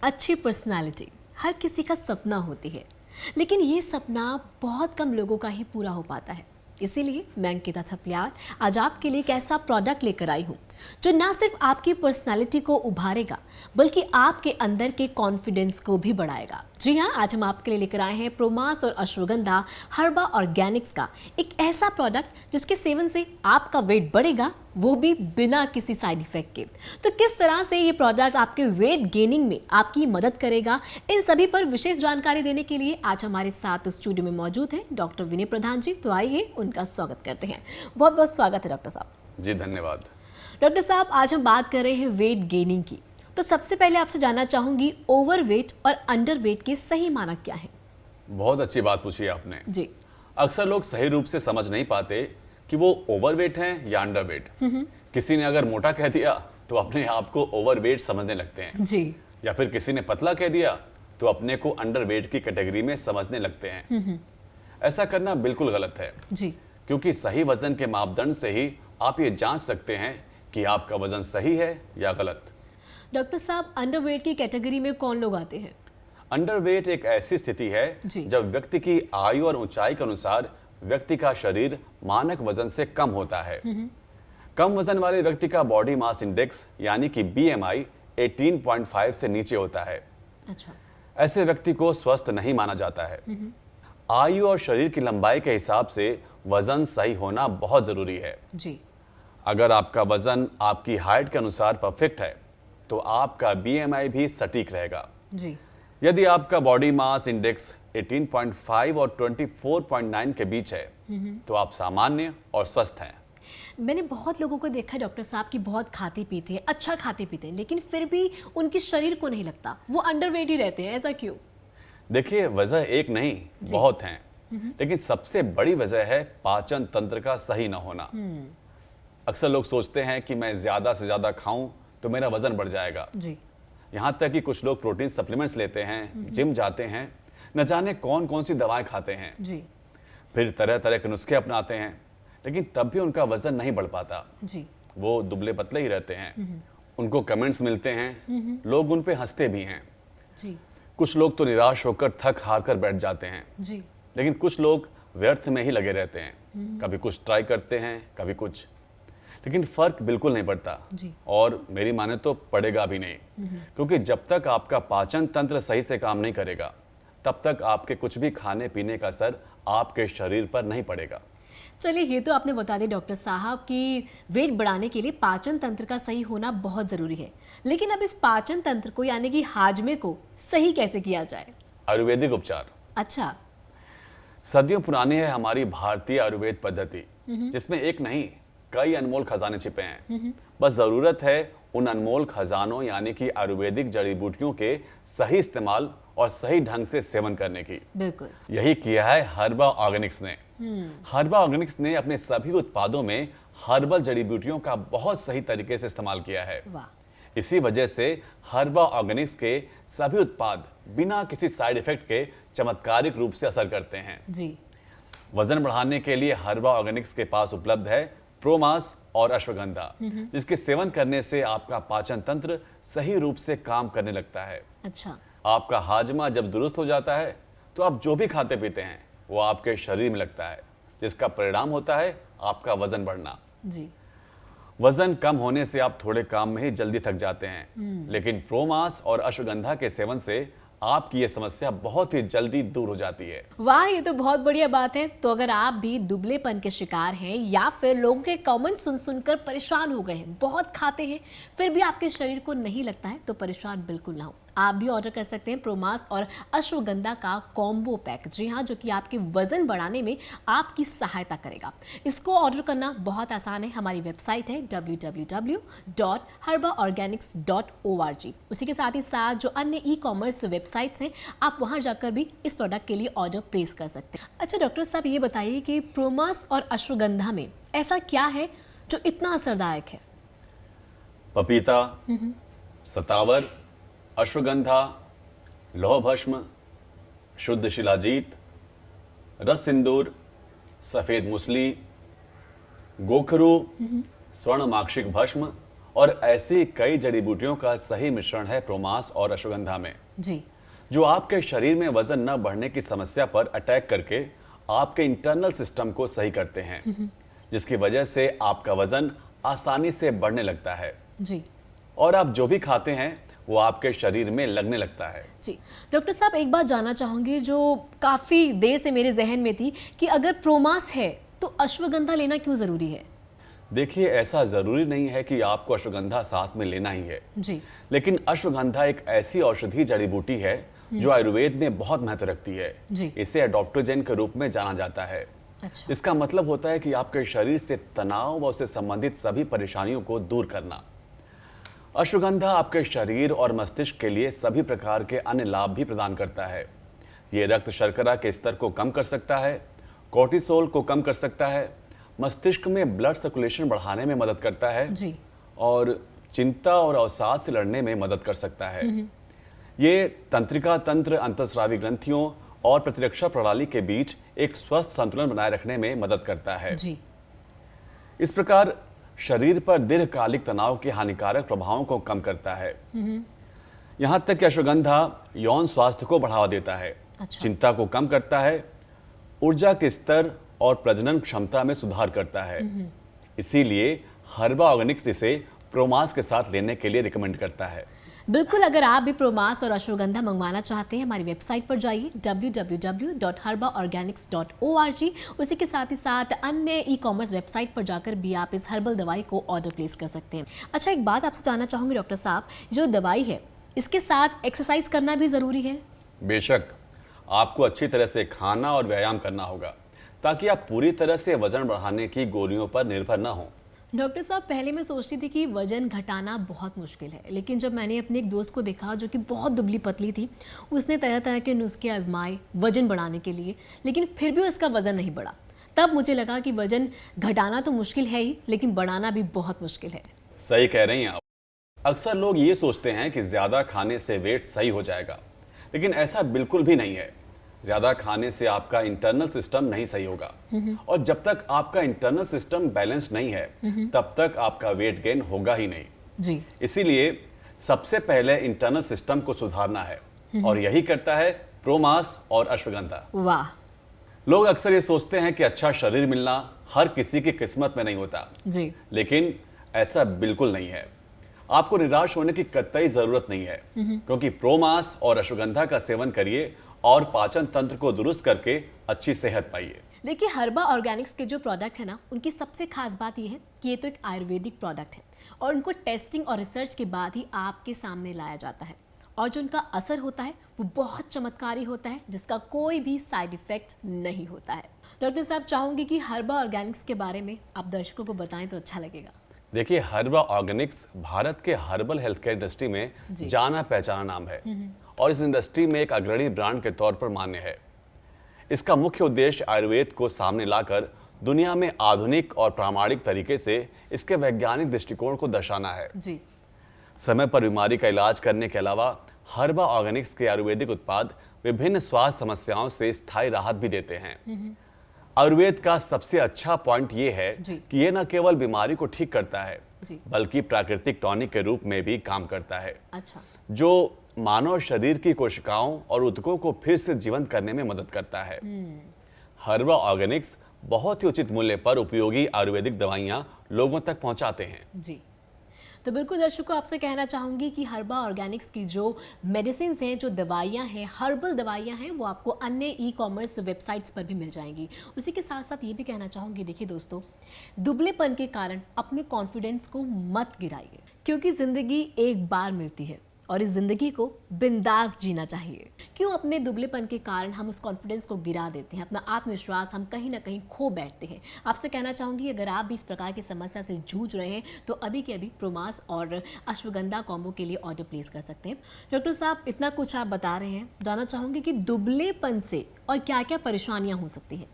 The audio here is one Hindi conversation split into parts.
अच्छी पर्सनालिटी हर किसी का सपना होती है, लेकिन ये सपना बहुत कम लोगों का ही पूरा हो पाता है। इसीलिए मैं अंकिता थपलियाल आज आपके लिए एक ऐसा प्रोडक्ट लेकर आई हूँ जो ना सिर्फ आपकी पर्सनालिटी को उभारेगा बल्कि आपके अंदर के कॉन्फिडेंस को भी बढ़ाएगा। जी हाँ, आज हम आपके लिए लेकर आए हैं प्रोमास और अश्वगंधा हर्बा ऑर्गेनिक्स का एक ऐसा प्रोडक्ट जिसके सेवन से आपका वेट बढ़ेगा, वो भी बिना किसी साइड इफेक्ट के। तो किस तरह से ये प्रोडक्ट आपके वेट गेनिंग में आपकी मदद करेगा, इन सभी पर विशेष जानकारी देने के लिए आज हमारे साथ स्टूडियो में मौजूद हैं डॉक्टर विनय प्रधान जी। तो आइए उनका स्वागत करते हैं। बहुत बहुत स्वागत है डॉक्टर साहब। जी धन्यवाद। डॉक्टर साहब, आज हम बात कर रहे हैं वेट गेनिंग की। तो सबसे पहले आपसे जानना चाहूंगी, ओवरवेट और अंडरवेट के सही मानक क्या है? बहुत अच्छी बात पूछी आपने जी। अक्सर लोग सही रूप से समझ नहीं पाते कि वो ओवरवेट हैं या अंडरवेट। किसी ने अगर मोटा कह दिया तो अपने आप को ओवरवेट समझने लगते हैं जी। या फिर किसी ने पतला कह दिया तो अपने को अंडरवेट की कैटेगरी में समझने लगते हैं। ऐसा करना बिल्कुल गलत है जी। क्योंकि सही वजन के मापदंड से ही आप ये जांच सकते हैं कि आपका वजन सही है या गलत। डॉक्टर साहब, अंडरवेट की कैटेगरी में कौन लोग आते हैं? अंडरवेट एक ऐसी स्थिति है जी। जब व्यक्ति की आयु और ऊंचाई के अनुसार व्यक्ति का शरीर मानक वजन से कम होता है। कम वजन वाले व्यक्ति का बॉडी मास इंडेक्स यानी कि बीएमआई 18.5 से नीचे होता है। अच्छा। ऐसे व्यक्ति को स्वस्थ नहीं माना जाता है। आयु और शरीर की लंबाई के हिसाब से वजन सही होना बहुत जरूरी है। जी। अगर आपका वजन आपकी हाइट के अनुसार परफेक्ट है तो आपका बीएमआई भी सटीक रहेगा। जी। यदि आपका बॉडी मास इंडेक्स 18.5 और 24.9 के बीच है तो आप सामान्य और स्वस्थ हैं। मैंने बहुत लोगों को देखा है डॉक्टर साहब कि बहुत खाते पीते हैं, अच्छा खाते पीते हैं, लेकिन फिर भी उनके शरीर को नहीं लगता, वो अंडरवेट ही रहते हैं। ऐसा क्यों? देखिए, वजह एक नहीं बहुत हैं, लेकिन सबसे बड़ी वजह है पाचन तंत्र का सही ना होना। अक्सर लोग सोचते हैं कि मैं ज्यादा से ज्यादा खाऊं तो मेरा वजन बढ़ जाएगा। जी। यहाँ तक कि कुछ लोग प्रोटीन सप्लीमेंट्स लेते हैं, जिम जाते हैं, न जाने कौन कौन सी दवाएं खाते हैं, जी। फिर तरह तरह के नुस्खे अपनाते हैं, लेकिन तब भी उनका वजन नहीं बढ़ पाता। जी। वो दुबले पतले ही रहते हैं। उनको कमेंट्स मिलते हैं, लोग उन पे हंसते भी हैं। जी। कुछ लोग तो निराश होकर थक हार कर बैठ जाते हैं, जी। लेकिन कुछ लोग व्यर्थ में ही लगे रहते हैं। कभी कुछ ट्राई करते हैं, कभी कुछ, लेकिन फर्क बिल्कुल नहीं पड़ता। जी। और मेरी माने तो पड़ेगा भी नहीं, क्योंकि जब तक आपका पाचन तंत्र सही से काम नहीं करेगा तब तक आपके कुछ भी खाने पीने का असर आपके शरीर पर नहीं पड़ेगा। चलिए, ये तो आपने बता दिया डॉक्टर साहब कि वेट बढ़ाने के लिए पाचन तंत्र का सही होना बहुत ज़रूरी है, लेकिन अब इस पाचन तंत्र को यानी कि हाजमे को सही कैसे किया जाए? आयुर्वेदिक उपचार। अच्छा। सदियों पुरानी है हमारी भारतीय आयुर्वेद पद्धति, जिसमें एक नहीं कई अनमोल खजाने छिपे हैं। बस जरूरत है उन अनमोल खजानों यानी कि आयुर्वेदिक जड़ी बूटियों के सही इस्तेमाल और सही ढंग से सेवन करने की। बिल्कुल। यही किया है हर्बा ऑर्गेनिक्स ने। हर्बा ऑर्गेनिक्स ने अपने सभी उत्पादों में हर्बल जड़ी बूटियों का बहुत सही तरीके से इस्तेमाल किया है। वाह। इसी वजह से हर्बा ऑर्गेनिक्स के सभी उत्पाद बिना किसी साइड इफेक्ट के चमत्कारिक रूप से असर करते हैं। जी। वजन बढ़ाने के लिए हर्बा ऑर्गेनिक्स के पास उपलब्ध है प्रोमास और अश्वगंधा, जिसके सेवन करने से आपका पाचन तंत्र सही रूप से काम करने लगता है। अच्छा। आपका हाजमा जब दुरुस्त हो जाता है तो आप जो भी खाते पीते हैं वो आपके शरीर में लगता है, जिसका परिणाम होता है आपका वजन बढ़ना। जी। वजन कम होने से आप थोड़े काम में ही जल्दी थक जाते हैं, लेकिन प्रोमास और अश्वगंधा के सेवन से आपकी ये समस्या बहुत ही जल्दी दूर हो जाती है। वाह, ये तो बहुत बढ़िया बात है। तो अगर आप भी दुबलेपन के शिकार हैं या फिर लोगों के कमेंट सुन सुनकर परेशान हो गए हैं, बहुत खाते हैं फिर भी आपके शरीर को नहीं लगता है, तो परेशान बिल्कुल ना हो। आप भी ऑर्डर कर सकते हैं प्रोमास और अश्वगंधा का कॉम्बो पैक। जी हाँ, जो कि आपके वजन बढ़ाने में आपकी सहायता करेगा। इसको ऑर्डर करना बहुत आसान है। हमारी वेबसाइट है www.herbaorganics.org। उसी के साथ ही साथ जो अन्य ई कॉमर्स वेबसाइट्स हैं, आप वहां जाकर भी इस प्रोडक्ट के लिए ऑर्डर प्लेस कर सकते हैं। अच्छा डॉक्टर साहब, ये बताइए कि प्रोमास और अश्वगंधा में ऐसा क्या है जो इतना असरदायक है? पपीता, सतावर, अश्वगंधा, लौह भस्म, शुद्ध शिलाजीत, रस सिंदूर, सफेद मुसली, गोखरू, स्वर्ण माक्षिक भस्म और ऐसी कई जड़ी बूटियों का सही मिश्रण है प्रोमास और अश्वगंधा में, जी। जो आपके शरीर में वजन न बढ़ने की समस्या पर अटैक करके आपके इंटरनल सिस्टम को सही करते हैं, जिसकी वजह से आपका वजन आसानी से बढ़ने लगता है जी। और आप जो भी खाते हैं वो आपके शरीर में लगने लगता है। जी डॉक्टर साहब, एक बात जानना चाहूँगी जो काफ़ी देर से मेरे जहन में थी कि अगर प्रोमास है तो अश्वगंधा लेना क्यों ज़रूरी है? देखिए, ऐसा ज़रूरी नहीं है कि आपको अश्वगंधा साथ में लेना ही है, जी। लेकिन अश्वगंधा एक ऐसी औषधि जड़ी बूटी है जो आयुर्वेद में बहुत महत्व रखती है। जी। इसे एडॉप्टोजेन के रूप में जाना जाता है। अच्छा। इसका मतलब होता है कि आपके शरीर से तनाव व उससे संबंधित सभी परेशानियों को दूर करना। अश्वगंधा आपके शरीर और मस्तिष्क के लिए सभी प्रकार के अन्य लाभ भी प्रदान करता है। ये रक्त शर्करा के स्तर को कम कर सकता है, कोर्टिसोल को कम कर सकता है, मस्तिष्क में ब्लड सर्कुलेशन बढ़ाने में मदद करता है जी। और चिंता और अवसाद से लड़ने में मदद कर सकता है। ये तंत्रिका तंत्र, अंतस्रावी ग्रंथियों और प्रतिरक्षा प्रणाली के बीच एक स्वस्थ संतुलन बनाए रखने में मदद करता है। जी। इस प्रकार शरीर पर दीर्घकालिक तनाव के हानिकारक प्रभावों को कम करता है। यहाँ तक कि अश्वगंधा यौन स्वास्थ्य को बढ़ावा देता है, अच्छा। चिंता को कम करता है, ऊर्जा के स्तर और प्रजनन क्षमता में सुधार करता है। इसीलिए हर्बा ऑर्गेनिक्स इसे प्रोमास के साथ लेने के लिए रिकमेंड करता है। बिल्कुल, अगर आप भी प्रोमास और अश्वगंधा मंगवाना चाहते हैं हमारी वेबसाइट पर जाइए www.herbaorganics.org। उसी के साथ ही साथ अन्य ई-कॉमर्स वेबसाइट पर जाकर भी आप इस हर्बल दवाई को ऑर्डर प्लेस कर सकते हैं। अच्छा, एक बात आपसे जानना चाहूँगी डॉक्टर साहब, जो दवाई है इसके साथ एक्सरसाइज करना भी ज़रूरी है? बेशक, आपको अच्छी तरह से खाना और व्यायाम करना होगा ताकि आप पूरी तरह से वजन बढ़ाने की गोलियों पर निर्भर न हों। डॉक्टर साहब, पहले मैं सोचती थी कि वजन घटाना बहुत मुश्किल है, लेकिन जब मैंने अपने एक दोस्त को देखा जो कि बहुत दुबली पतली थी, उसने तरह तरह के नुस्खे आजमाए वजन बढ़ाने के लिए, लेकिन फिर भी उसका वजन नहीं बढ़ा। तब मुझे लगा कि वजन घटाना तो मुश्किल है ही, लेकिन बढ़ाना भी बहुत मुश्किल है। सही कह रही हैं आप। अक्सर लोग ये सोचते हैं कि ज्यादा खाने से वेट सही हो जाएगा, लेकिन ऐसा बिल्कुल भी नहीं है। ज्यादा खाने से आपका इंटरनल सिस्टम नहीं सही होगा और जब तक आपका इंटरनल सिस्टम बैलेंस नहीं है तब तक आपका वेट गेन होगा ही नहीं। जी। इसीलिए सबसे पहले इंटरनल सिस्टम को सुधारना है और यही करता है प्रोमास और अश्वगंधा। वाह। लोग अक्सर ये सोचते हैं कि अच्छा शरीर मिलना हर किसी की किस्मत में नहीं होता, जी। लेकिन ऐसा बिल्कुल नहीं है। आपको निराश होने की कतई जरूरत नहीं है, क्योंकि प्रोमास और अश्वगंधा का सेवन करिए और पाचन तंत्र को दुरुस्त करके अच्छी सेहत पाइए। देखिए, हर्बा ऑर्गेनिक्स के जो प्रोडक्ट है ना, उनकी सबसे खास बात ये है कि ये तो एक आयुर्वेदिक प्रोडक्ट है और उनको टेस्टिंग और रिसर्च के बाद ही आपके सामने लाया जाता है और जो उनका असर होता है वो बहुत चमत्कारी होता है, जिसका कोई भी साइड इफेक्ट नहीं होता है। डॉक्टर साहब, चाहूँगी कि हर्बा ऑर्गेनिक्स के बारे में आप दर्शकों को बताएं तो अच्छा लगेगा। देखिए, हर्बा ऑर्गेनिक्स भारत के हर्बल हेल्थ केयर इंडस्ट्री में जाना पहचाना नाम है और इस इंडस्ट्री में एक अग्रणी ब्रांड के तौर पर मान्य है। इसका मुख्य उद्देश्य आयुर्वेद को सामने लाकर दुनिया में आधुनिक और प्रामाणिक तरीके से इसके वैज्ञानिक दृष्टिकोण को दर्शाना है। जी। समय पर बीमारी का इलाज करने के अलावा हर्बा ऑर्गेनिक्स के आयुर्वेदिक उत्पाद विभिन्न स्वास्थ्य समस्याओं से स्थायी राहत भी देते हैं। आयुर्वेद का सबसे अच्छा पॉइंट ये है कि ये न केवल बीमारी को ठीक करता है बल्कि प्राकृतिक टॉनिक के रूप में भी काम करता है। अच्छा। जो मानव शरीर की कोशिकाओं और ऊतकों को फिर से जीवंत करने में मदद करता है। हर्बा ऑर्गेनिक्स बहुत ही उचित मूल्य पर उपयोगी आयुर्वेदिक दवाइयां लोगों तक पहुंचाते हैं। जी। तो बिल्कुल दर्शकों, आपसे कहना चाहूँगी कि हर्बा ऑर्गेनिक्स की जो मेडिसिन हैं, जो दवाइयाँ हैं, हर्बल दवाइयाँ हैं, वो आपको अन्य ई-कॉमर्स वेबसाइट्स पर भी मिल जाएंगी। उसी के साथ साथ ये भी कहना चाहूँगी, देखिए दोस्तों, दुबलेपन के कारण अपने कॉन्फिडेंस को मत गिराइए, क्योंकि ज़िंदगी एक बार मिलती है और इस ज़िंदगी को बिंदास जीना चाहिए। क्यों अपने दुबलेपन के कारण हम उस कॉन्फिडेंस को गिरा देते हैं, अपना आत्मविश्वास हम कहीं ना कहीं खो बैठते हैं। आपसे कहना चाहूँगी, अगर आप भी इस प्रकार की समस्या से जूझ रहे हैं तो अभी के अभी प्रोमास और अश्वगंधा कॉम्बो के लिए ऑर्डर प्लेस कर सकते हैं। डॉक्टर साहब, इतना कुछ आप बता रहे हैं, जानना चाहूँगी कि दुबलेपन से और क्या क्या परेशानियाँ हो सकती हैं?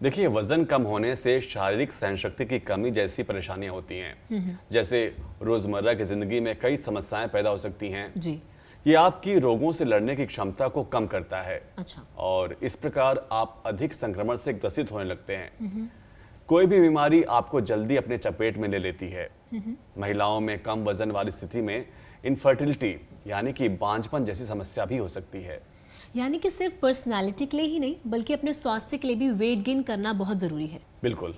देखिए, वजन कम होने से शारीरिक सहनशक्ति की कमी जैसी परेशानियां होती हैं, जैसे रोजमर्रा की जिंदगी में कई समस्याएं पैदा हो सकती हैं। जी। ये आपकी रोगों से लड़ने की क्षमता को कम करता है। अच्छा। और इस प्रकार आप अधिक संक्रमण से ग्रसित होने लगते हैं। कोई भी बीमारी आपको जल्दी अपने चपेट में ले लेती है। महिलाओं में कम वजन वाली स्थिति में इनफर्टिलिटी यानी कि बांझपन जैसी समस्या भी हो सकती है। यानी कि सिर्फ पर्सनालिटी के लिए ही नहीं बल्कि अपने स्वास्थ्य के लिए भी वेट गेन करना बहुत ज़रूरी है। बिल्कुल।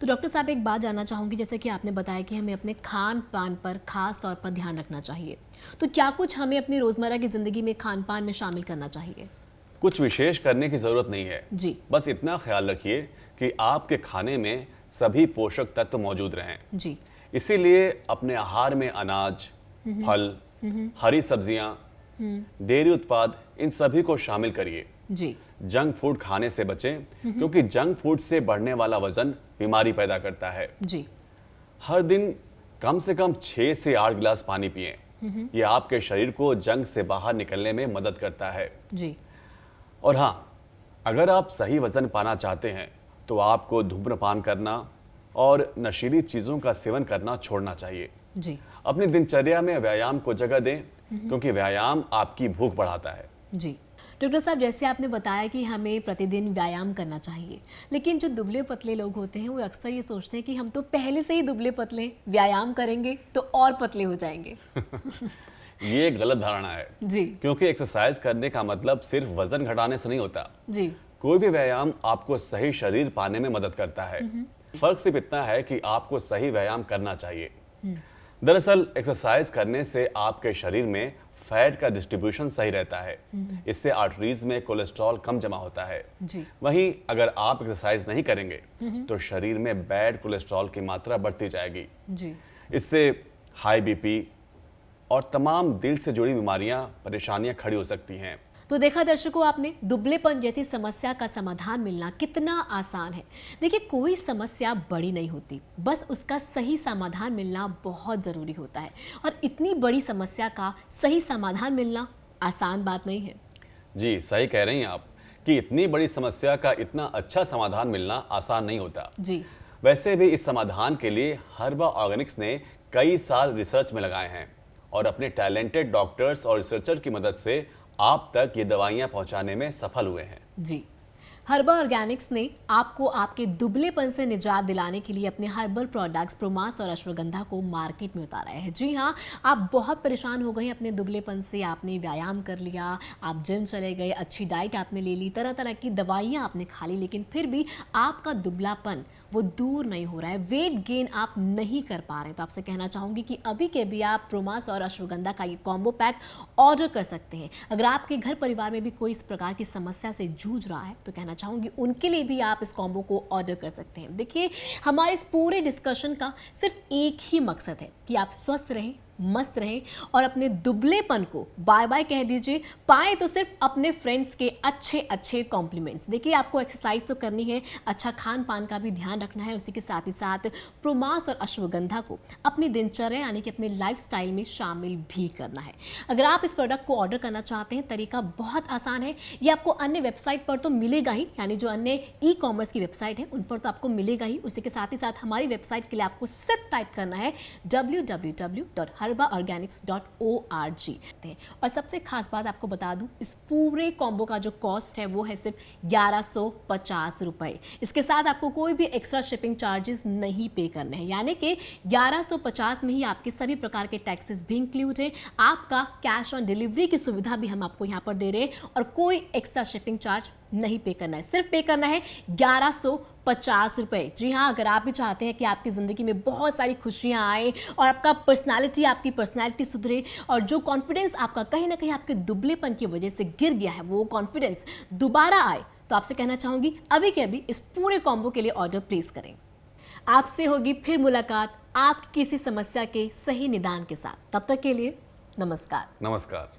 तो डॉक्टर साहब एक बात जानना चाहूँगी, जैसे कि आपने बताया कि हमें अपने खान पान पर खास तौर पर ध्यान रखना चाहिए, तो क्या कुछ हमें अपनी रोज़मर्रा की ज़िंदगी में खान पान में शामिल करना चाहिए? कुछ विशेष करने की ज़रूरत नहीं है जी। बस इतना ख्याल रखिए कि आपके खाने में सभी पोषक तत्व मौजूद रहें। जी। इसीलिए अपने आहार में अनाज, फल, हरी सब्जियां, डेयरी उत्पाद इन सभी को शामिल करिए। जी। जंक फूड खाने से बचें क्योंकि जंक फूड से बढ़ने वाला वजन बीमारी पैदा करता है। जी। हर दिन कम से कम 6 से 8 गिलास पानी पिएं। यह आपके शरीर को जंक से बाहर निकलने में मदद करता है। जी। और हाँ, अगर आप सही वजन पाना चाहते हैं तो आपको धूम्रपान करना और नशीली चीज़ों का सेवन करना छोड़ना चाहिए। जी। अपनी दिनचर्या में व्यायाम को जगह दें क्योंकि व्यायाम आपकी भूख बढ़ाता है। जी। डॉक्टर साहब, जैसे आपने बताया कि हमें प्रतिदिन व्यायाम करना चाहिए, लेकिन जो दुबले पतले लोग होते हैं वो अक्सर ये सोचते हैं कि हम तो पहले से ही दुबले पतले, व्यायाम करेंगे तो और पतले हो जाएंगे। ये एक गलत धारणा है। जी। क्योंकि एक्सरसाइज करने का मतलब सिर्फ वजन घटाने से नहीं होता। जी। कोई भी व्यायाम आपको सही शरीर पाने में मदद करता है। फर्क सिर्फ इतना है कि आपको सही व्यायाम करना चाहिए। दरअसल एक्सरसाइज करने से आपके शरीर में फैट का डिस्ट्रीब्यूशन सही रहता है। इससे आर्टरीज में कोलेस्ट्रॉल कम जमा होता है। जी। वहीं अगर आप एक्सरसाइज नहीं करेंगे तो शरीर में बैड कोलेस्ट्रॉल की मात्रा बढ़ती जाएगी। जी। इससे हाई बीपी और तमाम दिल से जुड़ी बीमारियां, परेशानियां खड़ी हो सकती हैं। तो देखा दर्शकों आपने, दुबलेपन जैसी समस्या का समाधान मिलना कितना आसान है। देखिए, कोई समस्या बड़ी नहीं होती, बस उसका सही समाधान मिलना बहुत ज़रूरी होता है। और इतनी बड़ी समस्या का सही समाधान मिलना आसान बात नहीं है। जी, सही कह रही हैं आप कि इतनी बड़ी समस्या का इतना अच्छा समाधान मिलना आसान नहीं होता। जी। वैसे भी इस समाधान के लिए हर्बा ऑर्गेनिक्स ने कई साल रिसर्च में लगाए हैं और अपने टैलेंटेड डॉक्टर्स और रिसर्चर की मदद से आप तक ये दवाइयां पहुंचाने में सफल हुए हैं। जी। हर्बा ऑर्गेनिक्स ने आपको आपके दुबलेपन से निजात दिलाने के लिए अपने हर्बल प्रोडक्ट्स प्रोमास और अश्वगंधा को मार्केट में उतारा है। जी हाँ, आप बहुत परेशान हो गए अपने दुबलेपन से, आपने व्यायाम कर लिया, आप जिम चले गए, अच्छी डाइट आपने ले ली, तरह तरह की दवाइयाँ आपने खा ली, लेकिन फिर भी आपका दुबलापन वो दूर नहीं हो रहा है, वेट गेन आप नहीं कर पा रहे। तो आपसे कहना चाहूँगी कि अभी के भी आप प्रोमास और अश्वगंधा का ये कॉम्बो पैक ऑर्डर कर सकते हैं। अगर आपके घर परिवार में भी कोई इस प्रकार की समस्या से जूझ रहा है तो कहना चाहूँगी उनके लिए भी आप इस कॉम्बो को ऑर्डर कर सकते हैं। देखिए, हमारे इस पूरे डिस्कशन का सिर्फ एक ही मकसद है कि आप स्वस्थ रहें, मस्त रहें और अपने दुबलेपन को बाय बाय कह दीजिए। पाए तो सिर्फ अपने फ्रेंड्स के अच्छे अच्छे कॉम्प्लीमेंट्स। देखिए, आपको एक्सरसाइज तो करनी है, अच्छा खान पान का भी ध्यान रखना है, उसी के साथ ही साथ प्रोमास और अश्वगंधा को अपनी दिनचर्या यानी कि अपने लाइफस्टाइल में शामिल भी करना है। अगर आप इस प्रोडक्ट को ऑर्डर करना चाहते हैं, तरीका बहुत आसान है। ये आपको अन्य वेबसाइट पर तो मिलेगा ही, यानी जो अन्य ई कॉमर्स की वेबसाइट है उन पर तो आपको मिलेगा ही। उसी के साथ ही साथ हमारी वेबसाइट के लिए आपको सिर्फ टाइप करना है www.herbaorganics.org। और सबसे खास बात आपको बता दूं, इस पूरे कॉम्बो का जो कॉस्ट है वो है सिर्फ 1150 रुपए। इसके साथ आपको कोई भी एक्स्ट्रा शिपिंग चार्जेस नहीं पे करने हैं, यानी कि 1150 में ही आपके सभी प्रकार के टैक्सेस भी इंक्लूड है। आपका कैश ऑन डिलीवरी की सुविधा भी हम आपको यहाँ पर दे रहे हैं और कोई एक्स्ट्रा शिपिंग चार्ज नहीं पे करना है, सिर्फ पे करना है 1150 रुपए। जी हाँ, अगर आप भी चाहते हैं कि आपकी ज़िंदगी में बहुत सारी खुशियाँ आए और आपकी पर्सनालिटी सुधरे और जो कॉन्फिडेंस आपका कहीं ना कहीं आपके दुबलेपन की वजह से गिर गया है वो कॉन्फिडेंस दोबारा आए, तो आपसे कहना चाहूँगी अभी के अभी इस पूरे कॉम्बो के लिए ऑर्डर प्लेस करें। आपसे होगी फिर मुलाकात आपकी किसी समस्या के सही निदान के साथ। तब तक के लिए नमस्कार। नमस्कार।